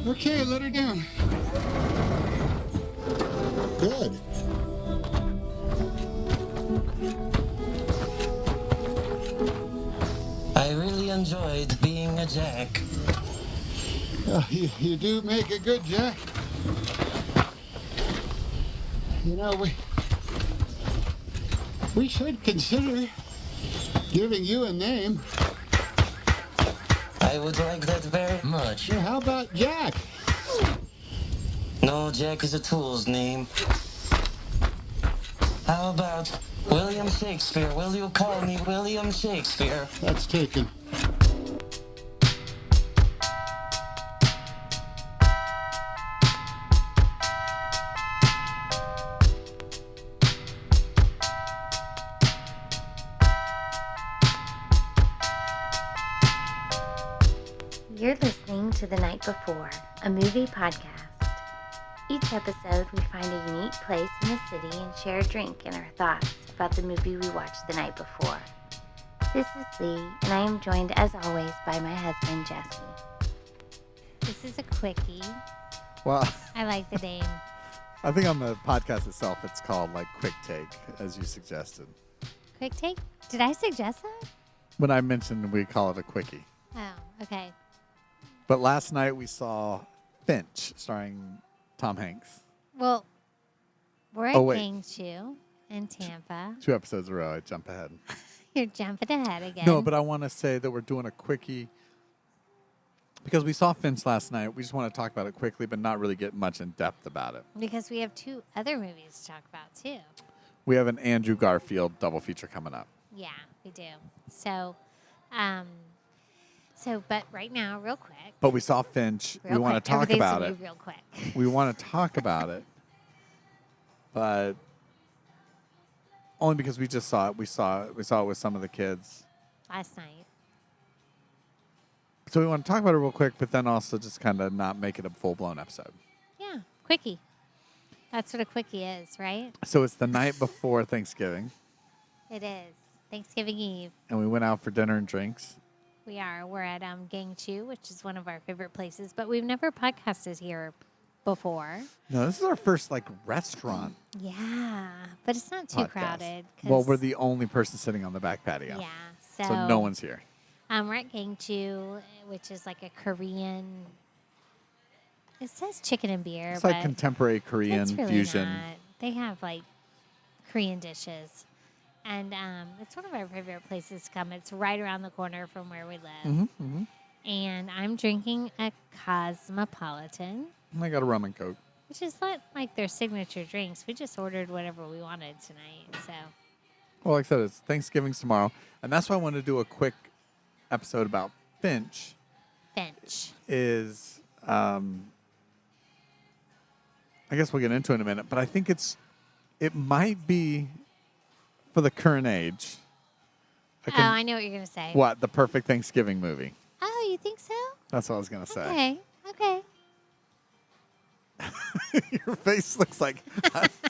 Okay, let her down. Good. I really enjoyed being a jack. You do make a good jack. You know, we should consider giving you a name. I would like that very much. Yeah, how about Jack? No, Jack is a tool's name. How about William Shakespeare? Will you call me William Shakespeare? That's taken. You're listening to The Night Before, a movie podcast. Each episode, we find a unique place in the city and share a drink and our thoughts about the movie we watched the night before. This is Lee, and I am joined, as always, by my husband, Jesse. This is a quickie. Well, I like the name. I think on the podcast itself, it's called like Quick Take, as you suggested. Quick take? Did I suggest that? When I mentioned we call it a quickie. Oh, okay. But last night we saw Finch, starring Tom Hanks. Well, we're at Gangchu in Tampa. 2 episodes in a row. I jump ahead. You're jumping ahead again. No, but I want to say that we're doing a quickie because we saw Finch last night. We just want to talk about it quickly, but not really get much in depth about it. Because we have 2 other movies to talk about, too. We have an Andrew Garfield double feature coming up. Yeah, we do. So, but right now, real quick. But we saw Finch. We want to talk about it. Real quick. We want to talk about it, but only because we just saw it. We saw it with some of the kids Last night. So we want to talk about it real quick, but then also just kind of not make it a full-blown episode. Yeah, quickie. That's what a quickie is, right? So it's the night before Thanksgiving, It is. Thanksgiving Eve. and we went out for dinner and drinks. We are. We're at Gangchu, which is one of our favorite places, but we've never podcasted here before. No, this is our first, restaurant Yeah, but it's not too podcast. crowded. Well, we're the only person sitting on the back patio. Yeah, So no one's here. We're at Gangchu, which is like a Korean. It says chicken and beer, It's but like contemporary Korean it's really fusion. not. They have like Korean dishes, and it's one of our favorite places to come. It's right around the corner from where we live, and I'm drinking a Cosmopolitan, I got a rum and Coke. which is not like their signature drinks. We just ordered whatever we wanted tonight, so. Well, like I said, it's Thanksgiving's tomorrow, and that's why I wanted to do a quick episode about Finch. Finch. Is I guess we'll get into it in a minute, but I think it might be for the current age. I know what you're gonna say. What, the perfect Thanksgiving movie? Oh, you think so? That's what I was gonna say. Okay. Your face looks like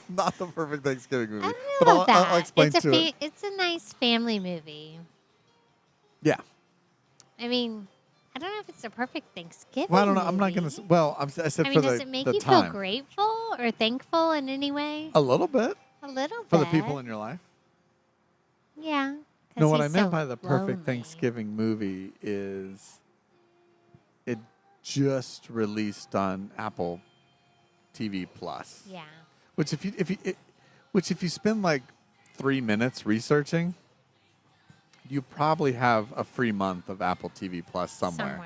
not the perfect Thanksgiving movie. I don't know but about that. I'll explain it's to it. It's a nice family movie. Yeah. I mean, I don't know if it's a perfect Thanksgiving. Well, I don't know. I'm not movie. gonna. Well, I said I for mean, the does it make the you time. feel grateful or thankful in any way? A little bit A little for bit. the people in your life. Yeah. 'cause No, what I he's meant so by the perfect lonely. Thanksgiving movie is it just released on Apple TV Plus. Yeah. Which if you spend like 3 minutes researching, you probably have a free month of Apple TV Plus somewhere.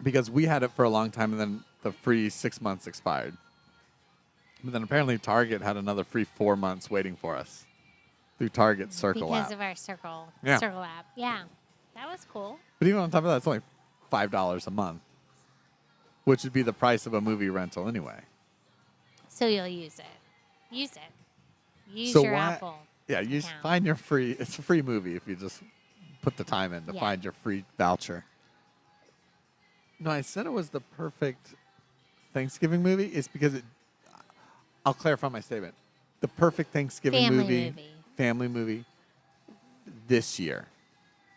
Because we had it for a long time, and then the free 6 months expired. But then apparently Target had another free 4 months waiting for us through Target's Circle Because app. of our Circle Yeah. app. Yeah. That was cool. But even on top of that, it's only $5 a month, which would be the price of a movie rental anyway. So you'll use it. Use your So why- Apple. Yeah, you account. find your free. It's a free movie if you just put the time in to Yeah. find your free voucher. No, I said it was the perfect Thanksgiving movie. It's because I'll clarify my statement. The perfect Thanksgiving Family family movie this year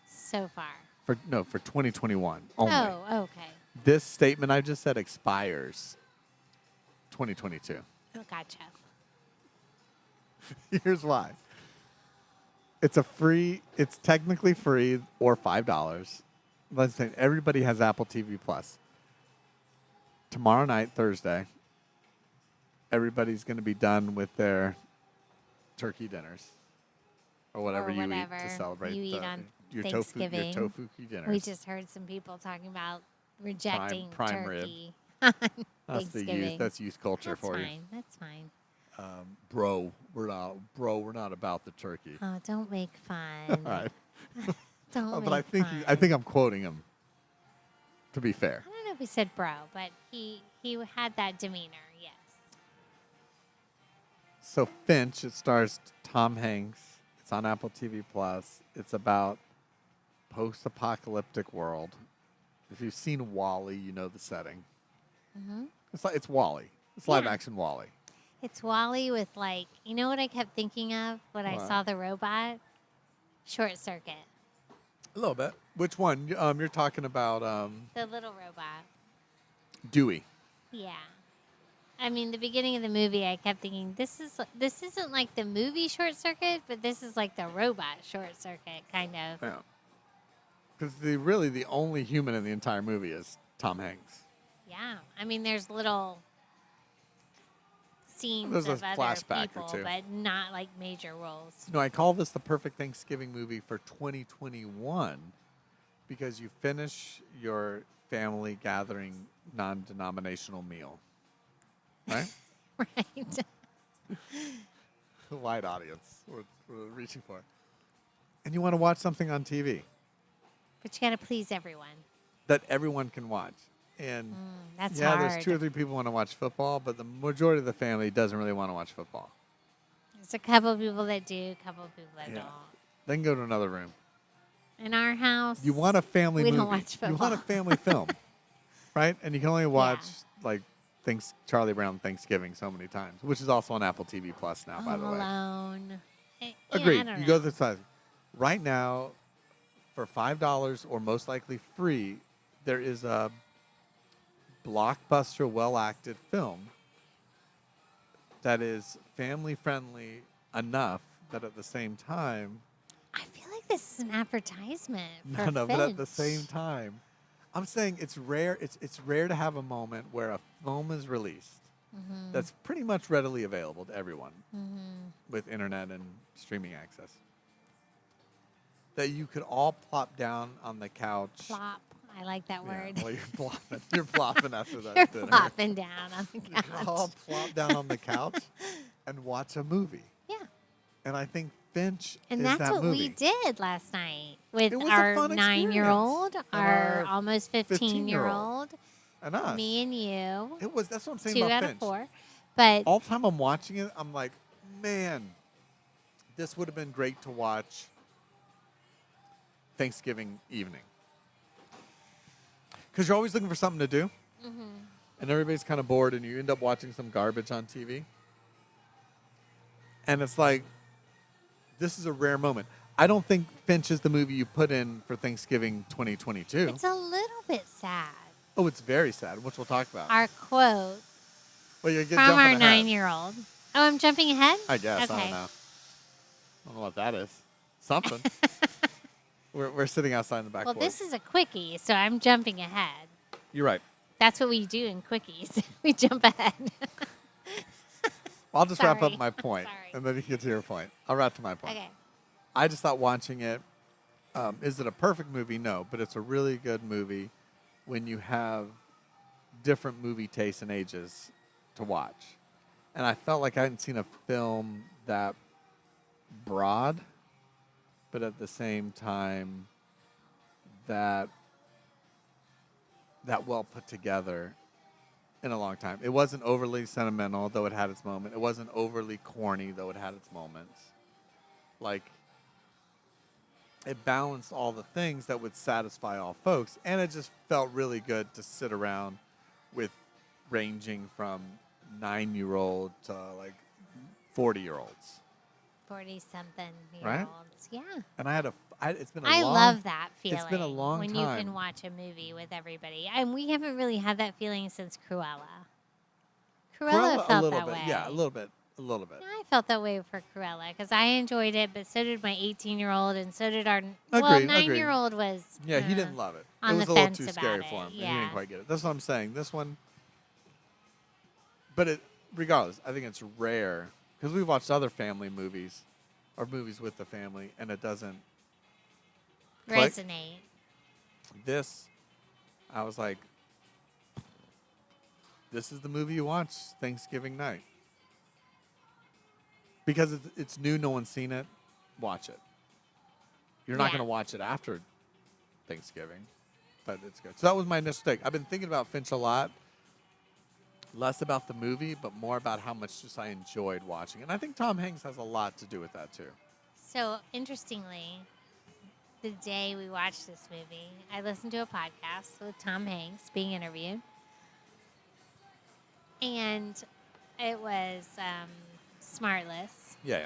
So far. for 2021 only. Oh, okay. This statement I just said expires 2022. Oh, gotcha. Here's why. It's technically free or $5. Let's say everybody has Apple TV Plus. Tomorrow night, Thursday, everybody's going to be done with their turkey dinners or whatever you eat to celebrate you eat on your Thanksgiving. tofu dinners. We just heard some people talking about rejecting prime rib. turkey on That's the Thanksgiving. youth. That's youth culture That's for fine. you. That's fine. Bro, we're not about the turkey. Oh, don't make fun. All right. Don't But make I think I'm quoting him. To be fair. I don't know if he said bro, but he had that demeanor, yes. So Finch, it stars Tom Hanks. It's on Apple TV Plus. It's about post-apocalyptic world. If you've seen Wall-E, you know the setting. Mm-hmm. It's Wall-E. It's live action Wall-E. It's Wall-E with you know what I kept thinking of when I saw the robot? Short Circuit. A little bit. Which one? You're talking about The little robot. Dewey. Yeah. I mean, the beginning of the movie, I kept thinking, this isn't like the movie Short Circuit, but this is like the robot Short Circuit, kind of. Yeah. Because the only human in the entire movie is Tom Hanks. Yeah. I mean, there's little scenes There's a of other flashback or people, two. but not like major roles. I call this the perfect Thanksgiving movie for 2021 because you finish your family gathering non-denominational meal. Right? Right. Wide audience we're reaching for. And you want to watch something on TV But you got to please everyone. that everyone can watch. And That's yeah, hard. there's 2 or 3 people want to watch football, but the majority of the family doesn't really want to watch football. There's a couple of people that do, a couple of people that don't. Then go to another room. In our house, You want a family we movie. don't watch You want a football. family film, right? And you can only watch Charlie Brown Thanksgiving so many times, which is also on Apple TV Plus now, by the way. Alone. Agreed. I don't You know. go to the side. Right now, for $5 or most likely free, there is a blockbuster, well-acted film that is family-friendly enough that at the same time, I feel like this is an advertisement for no, but at the Finch. same time, I'm saying it's rare. It's rare to have a moment where a film is released that's pretty much readily available to everyone with internet and streaming access. That you could all plop down on the couch. Plop. I like that Yeah, word. well, you're plopping. You're plopping after that You're dinner. plopping down on the You could all couch. plop down on the couch and watch a movie. Yeah. And I think Finch And is that's that what movie. we did last night with It was a our fun 9-year-old, experience. And our our almost 15-year-old, And us. me and you. That's what I'm saying 2 about out Finch. of 4. But All the time I'm watching it, I'm like, man, this would have been great to watch Thanksgiving evening. Because you're always looking for something to do. And everybody's kind of bored, and you end up watching some garbage on TV. And it's like, this is a rare moment. I don't think Finch is the movie you put in for Thanksgiving 2022. it's a little bit sad. Oh, it's very sad, which we'll talk about. Our quote Well, you get from our jumping ahead. 9-year-old. Oh, I'm jumping ahead? I guess. I Okay. don't know. I don't know what that is. Something. We're sitting outside in the back Well, porch. this is a quickie, so I'm jumping ahead. You're right. That's what we do in quickies. We jump ahead. I'll just wrap Sorry. up my point, Sorry. and then you can get to your point. I'll wrap to my point. Okay. I just thought watching it, is it a perfect movie? No, but it's a really good movie when you have different movie tastes and ages to watch. And I felt like I hadn't seen a film that broad, but at the same time that well put together in a long time. It wasn't overly sentimental, though it had its moment. It wasn't overly corny, though it had its moments. Like, it balanced all the things that would satisfy all folks, and it just felt really good to sit around with ranging from 9-year-old to like 40-year-olds. 40-something-year-olds. Right? Yeah. And It's been a I long. love that feeling. It's been a long when time. you can watch a movie with everybody, and we haven't really had that feeling since Cruella. Cruella a felt little that bit. way. Yeah, a little bit. I felt that way for Cruella because I enjoyed it, but so did my 18-year-old, and so did our Agreed. 9-year-old was Yeah, he didn't love it. on It was the a little fence too about scary it. for him. And Yeah, he didn't quite get it. That's what I'm saying. This one, but regardless, I think it's rare because we've watched other family movies or movies with the family, and it doesn't click. resonate. This, I was like, this is the movie you watch Thanksgiving night. Because it's new, no one's seen it, watch it. You're not Yeah. going to watch it after Thanksgiving, but it's good. So that was my initial take. I've been thinking about Finch a lot, less about the movie, but more about how much just I enjoyed watching. And I think Tom Hanks has a lot to do with that too. So interestingly, the day we watched this movie, I listened to a podcast with Tom Hanks being interviewed, and it was Smartless. Yeah.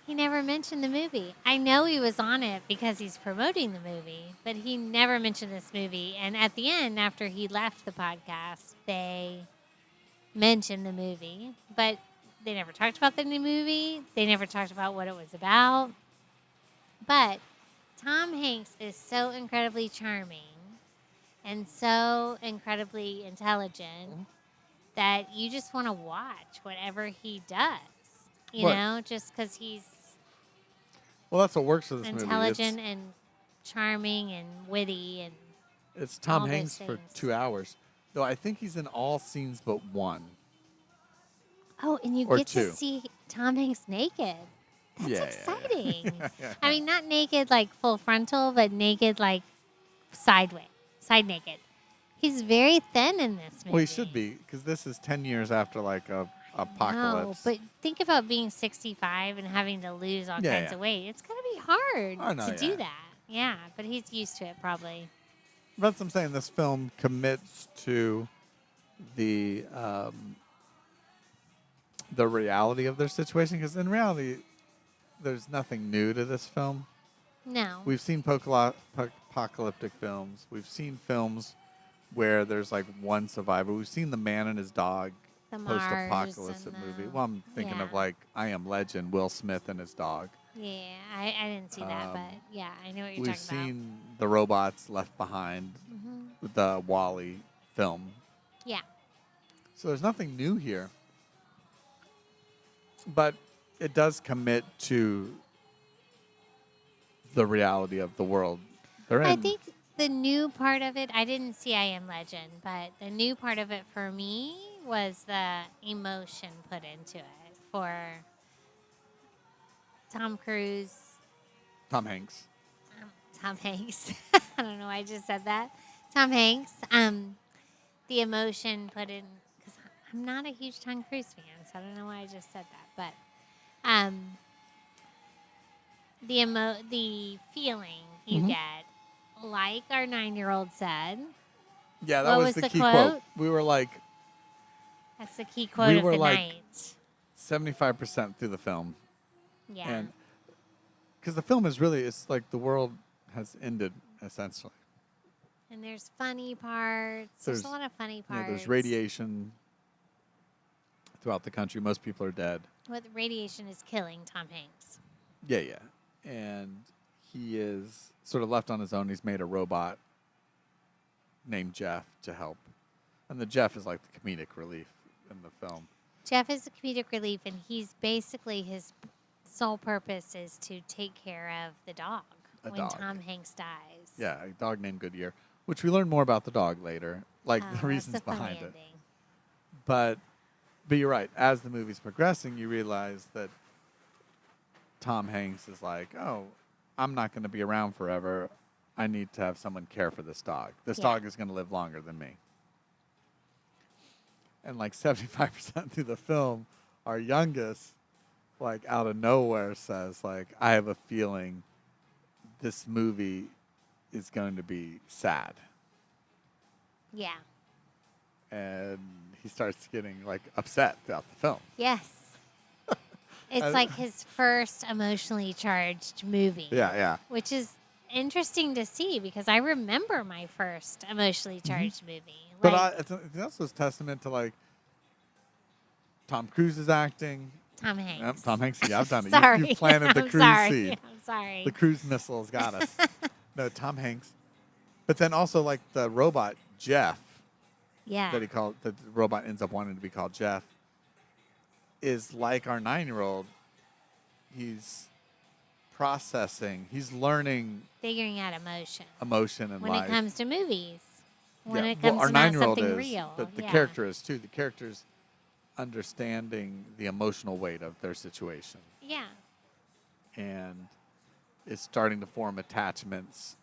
He never mentioned the movie. I know he was on it because he's promoting the movie, but he never mentioned this movie. And at the end, after he left the podcast, they mentioned the movie, but they never talked about the new movie. They never talked about what it was about. But Tom Hanks is so incredibly charming and so incredibly intelligent that you just want to watch whatever he does. You Right. know, just because he's Well, that's what works for this intelligent movie. and charming and witty and It's Tom all those Hanks for things. 2 hours. Though I think he's in all scenes but one. and you Or get two. to see Tom Hanks naked. That's Yeah, yeah, yeah. exciting. Yeah. I mean, not naked like full frontal, but naked like side naked. He's very thin in this movie. Well, he should be, because this is 10 years after like a apocalypse. No, but think about being 65 and having to lose all Yeah, kinds yeah. of weight. It's gonna be hard I know, to yeah. do that. Yeah, but he's used to it probably. That's what I'm saying. This film commits to the reality of their situation, because in reality, there's nothing new to this film. No. We've seen apocalyptic films. We've seen films where there's like one survivor. We've seen The Man and His Dog The Mars post-apocalyptic and movie. the- Well, I'm thinking of yeah. like I Am Legend, Will Smith and his dog. Yeah, I didn't see that, but yeah, I know what you're We've talking about. seen the robots Left Behind, the Wall-E film. Yeah. So there's nothing new here. But it does commit to the reality of the world they're in. I think the new part of it, I didn't see I Am Legend, but the new part of it for me was the emotion put into it for Tom Cruise, Tom Hanks. Tom Hanks. I don't know why I just said that. Tom Hanks. The emotion put in, because I'm not a huge Tom Cruise fan, so I don't know why I just said that. But the feeling you get, like our 9-year-old said, Yeah, that What was was the the key quote? quote. We were like that's the key quote of were the like- night. 75% through the film. Yeah. And because the film is really, it's like the world has ended, essentially. And there's funny parts. There's a lot of funny parts. There's radiation throughout the country. Most people are dead. What radiation is killing Tom Hanks. Yeah, yeah. And he is sort of left on his own. He's made a robot named Jeff to help. And the Jeff is like the comedic relief in the film. Jeff is a comedic relief, and he's basically his sole purpose is to take care of the dog when dog. Tom Hanks dies. Yeah, a dog named Goodyear, which we learn more about the dog later, like Oh, the that's reasons a funny behind it. ending. But you're right. As the movie's progressing, you realize that Tom Hanks is like, oh, I'm not going to be around forever. I need to have someone care for this dog. This Yeah. dog is going to live longer than me. And like 75% through the film, our youngest, like out of nowhere says, like, I have a feeling this movie is going to be sad. Yeah. And he starts getting like upset throughout the film. Yes. It's like his first emotionally charged movie. Yeah. Which is interesting to see because I remember my first emotionally charged movie. But Like it's also a testament to like Tom Cruise's acting. Tom Hanks. Yep, Tom Hanks. Yeah, I've done it. Sorry. You've planted the I'm cruise sorry. seed. I'm sorry. The cruise missiles got us. No, Tom Hanks. But then also like the robot Jeff Yeah. that the robot ends up wanting to be called Jeff is like our 9-year-old. He's processing. He's learning Figuring out emotion in when life. it comes to movies. When Yeah, it comes our to not 9-year-old something is, real. but the Yeah. character is too. The character's understanding the emotional weight of their situation Yeah. and is starting to form attachments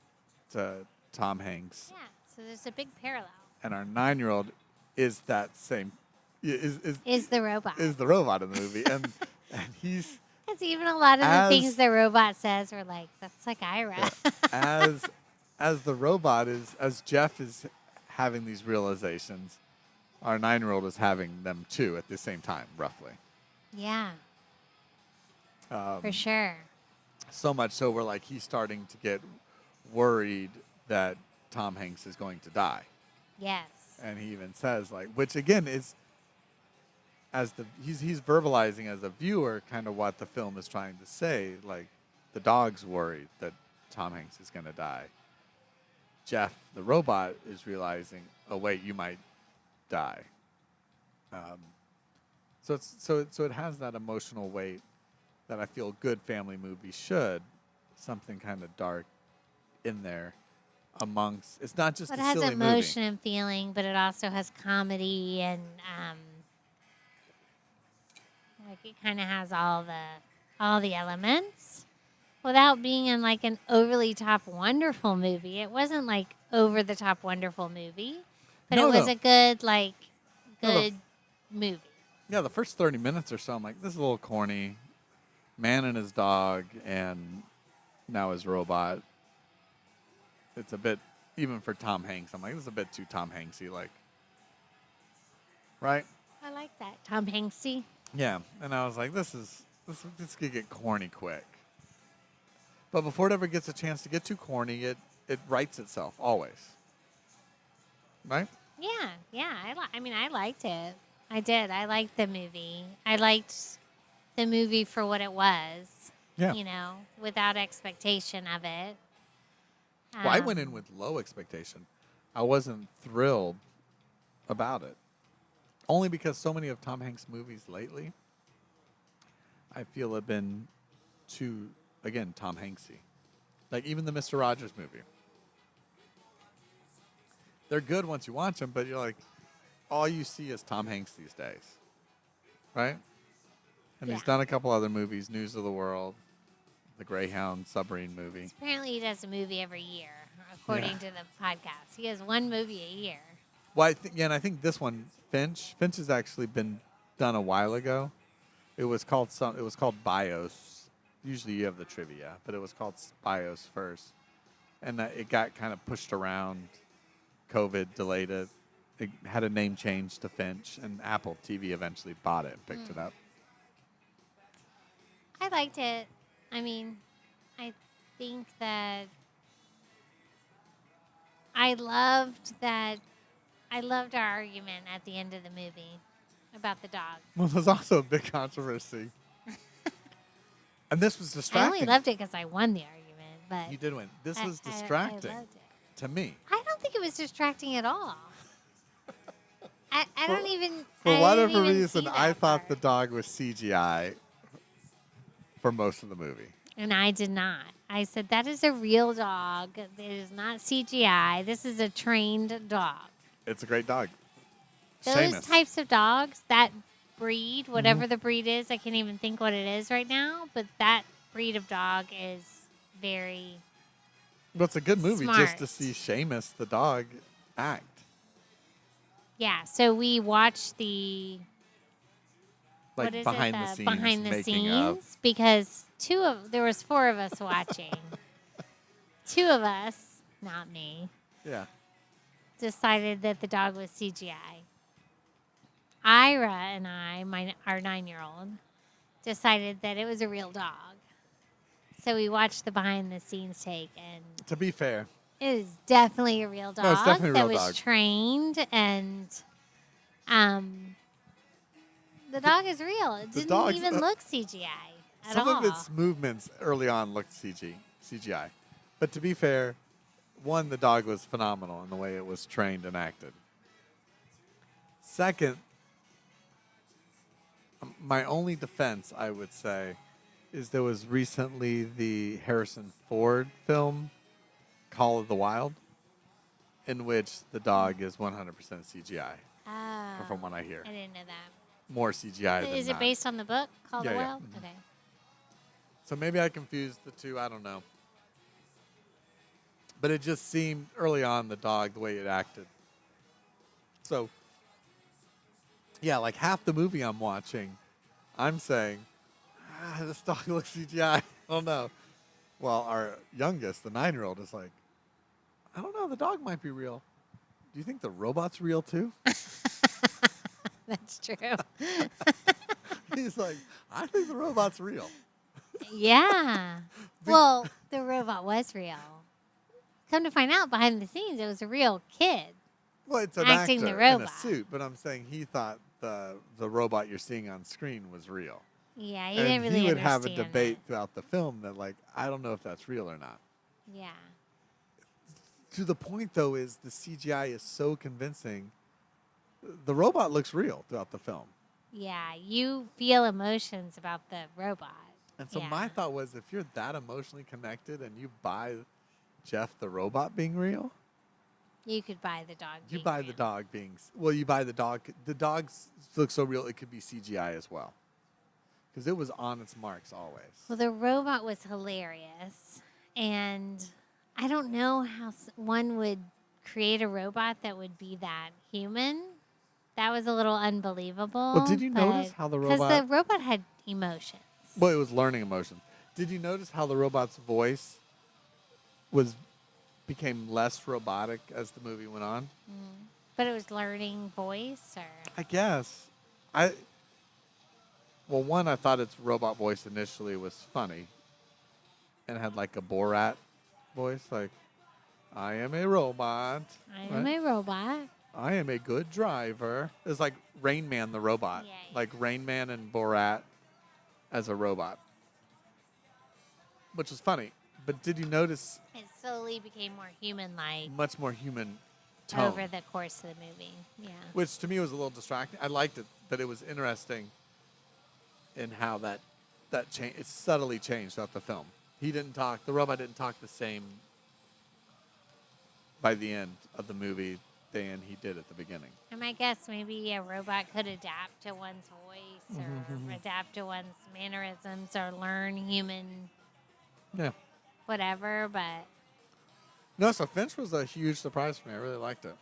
to Tom Hanks. Yeah. So there's a big parallel. And our 9-year-old is that same Is the robot. is the robot in the movie, and he's Because even a lot of the things the robot says are like, that's like Ira. as the robot is, as Jeff is having these realizations, our 9-year-old is having them too at the same time, roughly. Yeah. For sure. So much so we're like he's starting to get worried that Tom Hanks is going to die. Yes. And he even says like, which again is he's verbalizing as a viewer kind of what the film is trying to say. Like the dog's worried that Tom Hanks is going to die. Jeff, the robot, is realizing, oh wait, you might die. So it has that emotional weight that I feel good family movies should. Something kind of dark in there amongst. It's not just But a it has silly emotion movie. and feeling, but it also has comedy and like it kind of has all the elements without being in like an overly top wonderful movie. It wasn't like over the top wonderful movie, but it was a good movie. Yeah, the first 30 minutes or so, I'm like, this is a little corny. Man and his dog, and now his robot. It's a bit, even for Tom Hanks, I'm like, this is a bit too Tom Hanksy, like, right? I like that. Tom Hanksy. Yeah, and I was like, this could get corny quick. But before it ever gets a chance to get too corny, it writes itself always. Right? Yeah. I liked it. I did. I liked the movie. I liked the movie for what it was. Yeah. You know, without expectation of it. Well, I went in with low expectation. I wasn't thrilled about it. Only because so many of Tom Hanks' movies lately, I feel have been too, again, Tom Hanksy. Like even the Mr. Rogers movie. They're good once you watch them, but you're like, all you see is Tom Hanks these days. Right? And he's done a couple other movies, News of the World, the Greyhound submarine movie. Apparently he does a movie every year, according to the podcast. He has one movie a year. Well, I think this one, Finch has actually been done a while ago. It was called BIOS. Usually you have the trivia, but it was called BIOS first. And it got kind of pushed around. COVID delayed it. It had a name change to Finch, and Apple TV eventually bought it and picked it up. I liked it. I mean, I think that I loved our argument at the end of the movie about the dog. Well, there's also a big controversy. And this was I distracting. only loved it because I won the argument, but You did win. This was I distracting loved it. to me. I don't think it was distracting at all. I don't even. For I whatever didn't even reason, see I that thought the part. dog was CGI for most of the movie. And I did not. I said, that is a real dog. It is not CGI. This is a trained dog. It's a great dog. Those Seamus. types of dogs, that breed, whatever the breed is, I can't even think what it is right now, but that breed of dog is very Well, it's a good movie just smart. to see Seamus, the dog, act. Yeah, so we watched the Like what is behind it? the scenes, behind the making of. scenes because there was 4 of us watching. 2 of us, not me, Yeah. decided that the dog was CGI. Ira and I, our 9-year-old, decided that it was a real dog. So we watched the behind the scenes take, and To be fair, it is definitely a real dog No, it's definitely a that real was dog. trained, and the dog is real. It The didn't dog's- even look CGI at some all. of its movements early on looked CGI. But to be fair, one, the dog was phenomenal in the way it was trained and acted. Second, my only defense, I would say, is there was recently the Harrison Ford film, Call of the Wild, in which the dog is 100% CGI, Oh, from what I hear. I didn't know that. More CGI than Is it not. based on the book called Yeah, The yeah. Wild? Mhm. Okay. So maybe I confused the two. I don't know. But it just seemed early on the dog, the way it acted. So, yeah, like half the movie I'm watching, I'm saying, this dog looks CGI. I don't know. Well, our youngest, the 9-year-old, is like, I don't know. The dog might be real. Do you think the robot's real too? That's true. He's like, I think the robot's real. Yeah. Well, the robot was real. Come to find out, behind the scenes, it was a real kid. Well, it's an Acting actor the in robot. a suit, but I'm saying he thought the robot you're seeing on screen was real. Yeah, he And didn't really he would have a understand debate it. throughout the film that, like, I don't know if that's real or not. Yeah. To the point, though, is the CGI is so convincing. The robot looks real throughout the film. Yeah, you feel emotions about the robot. And so Yeah. my thought was, if you're that emotionally connected and you buy Jeff the robot being real, You could buy the dog. you being buy the real. dog being, well, you buy the dog. The dogs look so real, it could be CGI as well. Because it was on its marks always. Well, the robot was hilarious. And I don't know how one would create a robot that would be that human. That was a little unbelievable. Well, did you notice how the Because robot... the robot had emotions. Well, it was learning emotions. Did you notice how the robot's voice became less robotic as the movie went on? But it was learning voice, or I guess. Well, one, I thought its robot voice initially was funny and had like a Borat voice, like, I am a robot. I am a robot. I am a good driver. It was like Rain Man the robot. Yeah, yeah. Like Rain Man and Borat as a robot. Which was funny. But did you notice It slowly became more human-like much more human tone? over the course of the movie. Yeah. Which to me was a little distracting. I liked it, but it was interesting in how that change. It subtly changed throughout the film. He didn't talk. The robot didn't talk the same by the end of the movie than he did at the beginning. And I guess maybe a robot could adapt to one's voice or adapt to one's mannerisms or learn human Yeah. whatever, but No, so Finch was a huge surprise for me. I really liked it.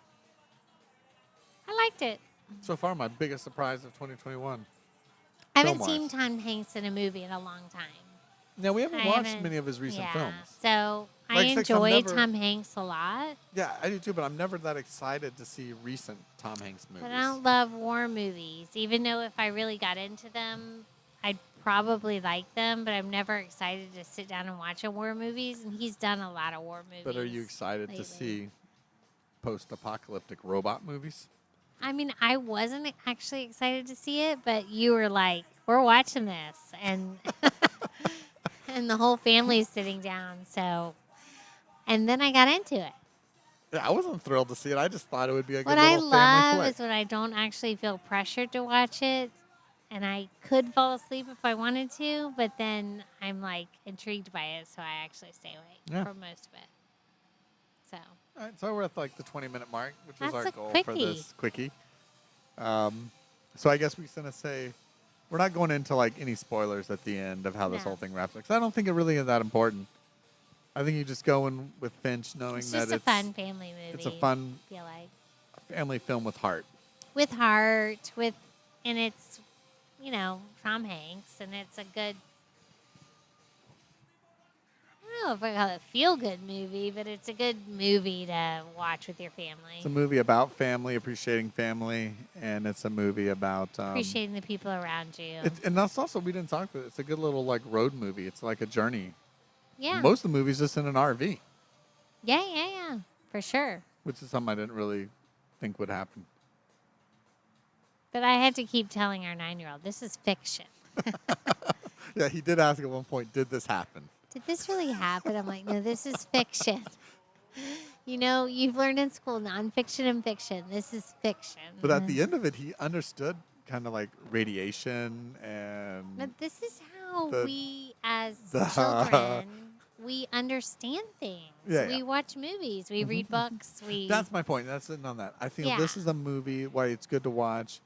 I liked it. So far, my biggest surprise of 2021. I haven't Film-wise. seen Tom Hanks in a movie in a long time. Now, we haven't I watched haven't- many of his recent yeah. films. So I Like I said, 'cause I'm enjoy never- Tom Hanks a lot, Yeah, I do too, but I'm never that excited to see recent Tom Hanks movies. but I don't love war movies. Even though if I really got into them, I'd probably like them, but I'm never excited to sit down and watch a war movies. And he's done a lot of war movies. But are you excited to lately. see post-apocalyptic robot movies? I mean, I wasn't actually excited to see it, but you were like, "We're watching this," and and the whole family's sitting down. So, and then I got into it. Yeah, I wasn't thrilled to see it. I just thought it would be a good What I little family love flick. is when I don't actually feel pressured to watch it, and I could fall asleep if I wanted to, but then I'm like intrigued by it, so I actually stay awake Yeah. for most of it. So, All right, so we're at like the 20-minute mark, which was That's our a goal for quickie. this quickie. So I guess we're gonna say we're not going into like any spoilers at the end of how this No. whole thing wraps up, 'cause I don't think it really is that important. I think you just go in with Finch knowing it's that just a fun family movie. it's a fun I feel like. family film with heart. With heart, and it's, Tom Hanks, and it's a good. I don't know if I call it a feel-good movie, but it's a good movie to watch with your family. It's a movie about family, appreciating family, and it's a movie about Appreciating the people around you. And that's also, we didn't talk about it. It's a good little like road movie. It's like a journey. Yeah. Most of the movie's just in an RV, Yeah. For sure. which is something I didn't really think would happen. But I had to keep telling our 9-year-old, this is fiction. Yeah, he did ask at one point, did this happen? Did this really happen? I'm like, no, this is fiction. You know, you've learned in school nonfiction and fiction. This is fiction. But at the end of it, he understood kind of like radiation and But this is how The- we, as the- children, we understand things. Yeah, We yeah. watch movies. We read books. That's my point. That's it on that. I think Yeah. this is a movie why it's good to watch.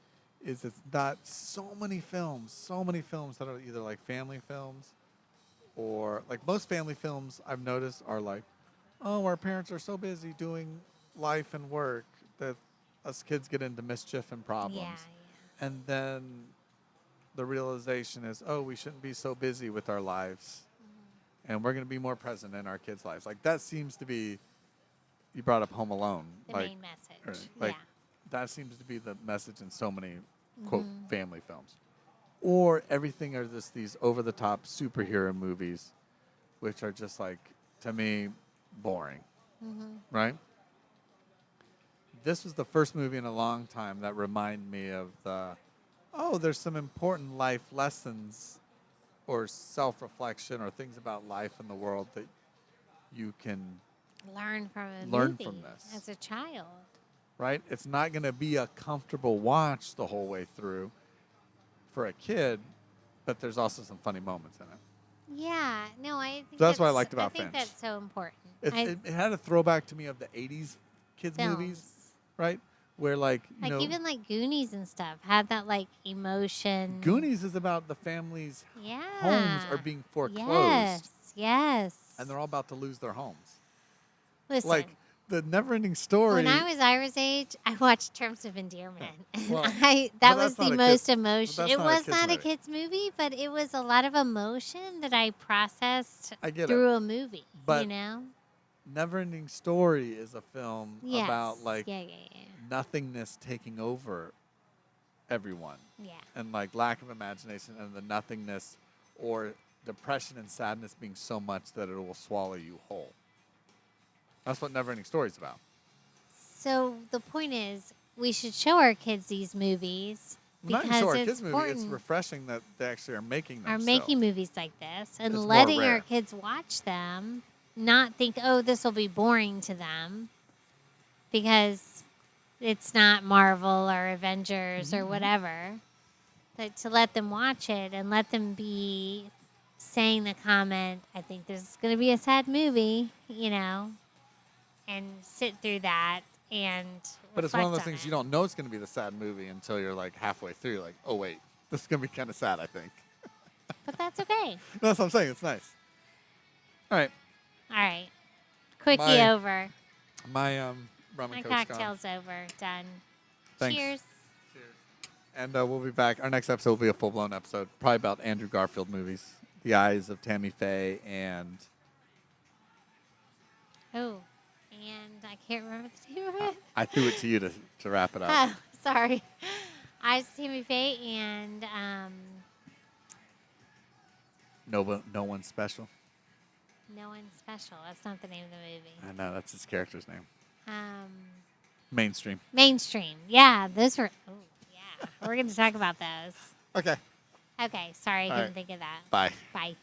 Is it's not so many films that are either like family films or like most family films I've noticed are like, oh, our parents are so busy doing life and work that us kids get into mischief and problems. Yeah. And then the realization is, oh, we shouldn't be so busy with our lives. And we're going to be more present in our kids' lives. Like that seems to be, you brought up Home Alone. The like, main message. or, like, yeah. that seems to be the message in so many, quote, family films. Or everything are just these over-the-top superhero movies, which are just like, to me, boring. Right? This was the first movie in a long time that reminded me of there's some important life lessons or self-reflection or things about life in the world that you can, Learn from a Learn movie from this. as a child. right? It's not going to be a comfortable watch the whole way through for a kid, but there's also some funny moments in it. Yeah. No, I think That's what I liked about I think Finch. that's so important. It had a throwback to me of the 80s kids Films. movies, right? Where like, Like you know, even like Goonies and stuff had that like emotion. Goonies is about the family's Yeah. homes are being foreclosed. Yes. And they're all about to lose their homes. Listen. Like the never-ending story. When I was Ira's age, I watched Terms of Endearment. And Well, that but was that's not the a most kid- emotion. that's It not a was kid's not a movie. kid's movie, but it was a lot of emotion that I processed I get it. through a movie. But you know? Never-ending Story is a film Yes. about like yeah. nothingness taking over everyone. Yeah. And like lack of imagination and the nothingness or depression and sadness being so much that it will swallow you whole. That's what Neverending Story is about. So the point is, we should show our kids these movies Not because even show our it's kids movie. It's important. refreshing that they actually are making them. Are still. making movies like this and It's more letting rare. our kids watch them, not think, oh, this will be boring to them because it's not Marvel or Avengers Mm-hmm. or whatever. But to let them watch it and let them be saying the comment, I think this is going to be a sad movie, you know, and sit through that and But it's one of those reflect on things it. you don't know it's going to be the sad movie until you're like halfway through. You're like, oh wait, this is going to be kind of sad. I think. But that's okay. That's what I'm saying. It's nice. All right, All right. Quickie My- over. my rum My and Coke's gone. cocktail's over. Done. Thanks. Cheers. And we'll be back. Our next episode will be a full-blown episode, probably about Andrew Garfield movies, The Eyes of Tammy Faye, and Oh, and I can't remember the name of it. I threw it to you to wrap it up. Oh, sorry. Eyes of Tammy Faye and No One Special. No One Special. That's not the name of the movie. I know that's his character's name. Mainstream. Mainstream. Yeah, those were. Oh, yeah. We're going to talk about those. Okay. Okay, sorry, I All couldn't right. think of that. Bye. Bye.